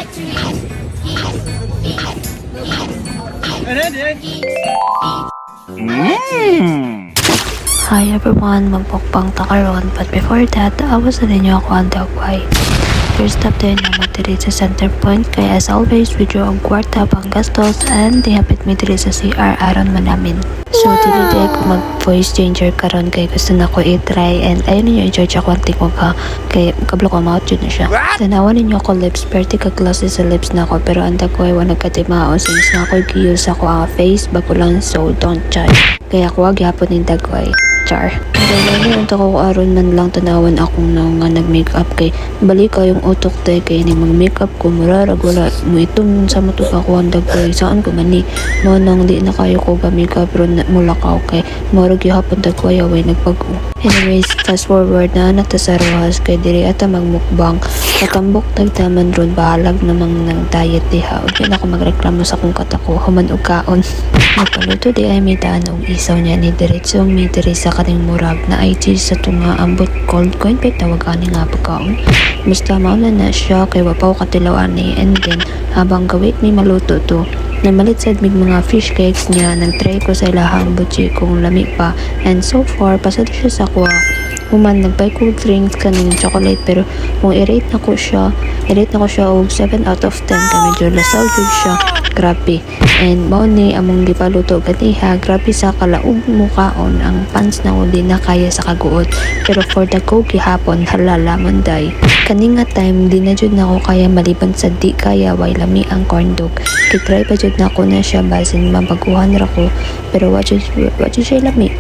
Hi everyone, magpukpang takaron. But before that, awas na ninyo ako ang dagway. First stop tayo na magdiri sa center point. Kaya as always, withdraw ang kwarta pang gastos and dihapit mi diri sa CR aron man namin. So dili ko mag voice changer karon kay gusto na ko i-try and ayun ninyo i-judge ako ang tingog ha kay kablo ko mouth yun na siya. Tanawan ninyo ako lips, perti ka glasses sa lips na ako pero ang dagway wala nagkatimaon since na ako i-use ako ang face bago lang so don't judge. Kaya kuwag yapon yung dagway. Char. Dahil yung ko aron man lang tanawan akong nga nag-makeup kay balik yung utok tayo kay ni mag-makeup ko murarag wala mo itong sa matok ako ang dagway saan ko mani mo nang di na kayo ko ba makeup pero mulakaw kay murag yung hapon dagway away nagpag-o. Anyways, fast forward na natasaruhas kay diri ata magmukbang katambok tagtaman ron bahalag namang ng diet diha o yun ako magreklamo sa kong katako human og kaon. Nagpaluto di ay may daan og isaw niya ni diretsong may diri sa kaning murag na IG sa tunga ambot cold coin kay tawag ani nga pagkaon. Basta mauna na siya kay wapaw katilaw ani and then habang gawit may maluto to namalit sad mig mga fish cakes niya nag-try ko sa ilahang butchi kung lami pa and so far pasado siya sa kuha human nagbuy cold drinks kaning chocolate pero kung i-rate na ko siya og 7 out of 10 kay medyo lasaw jud siya grabe and mao ni among gipaluto ganiha grabe sa kalaog mukaon ang pants na uli na kaya sa kaguot pero for the coke gihapon halala man day kaning nga time di na jud nako kaya maliban sa di kaya way lami ang corn dog kitry pa jud nako na siya basin mabaguhan ra ko pero wa jud siya lami.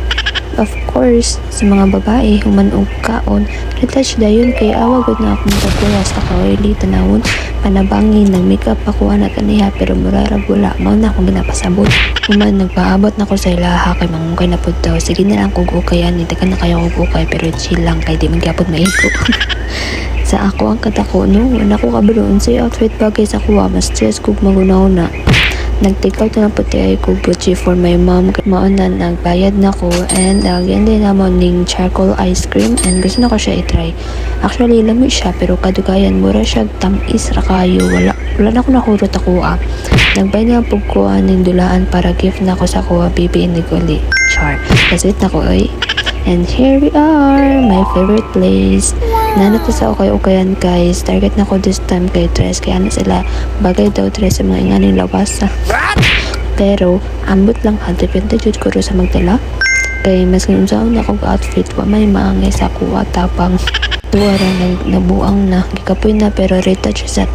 Of course, sa mga babae, human og kaon, retouch dayon kay awa gud na akong dagwaya sa kawili tanawon, panabangin, nag-makeup ako na kaniha pero murarag wala, mao na akong ginapasabot. Human nagpaabot na ko sa ilaha kay mangungkay na pud daw. Sige na lang kung ukay ani, taga na kayo og ukay pero chill lang kay di man gyapon maigo. Sa ako ang katako no, wala ko kabroon sa outfit bagay sa kuha, mas stress kog magunaw-na. Nag-take out na puti ay ko butchi for my mom. Maon na nagbayad na ko and again din naman ning charcoal ice cream and gusto na ko siya i-try. Actually lami siya pero kadugayan mura siya tamis ra kayo wala na ko nahurot ako Nagbay na pug ko ning dulaan para gift na ko sa kuha bibi ni Guli. Char. Kasi na ko oy. And here we are, my favorite place. Nanata sa okay-okayan guys. Target na ko this time kay Tres. Kaya na sila bagay daw Tres sa mga inganing lawasa. Pero, ambot lang ha. Depende jud ko sa magdala. Kay mas ngayon na kong outfit. Wa may maangay sa kuha tapang. Tuwara nabuang na. Gikapoy na pero retouch sa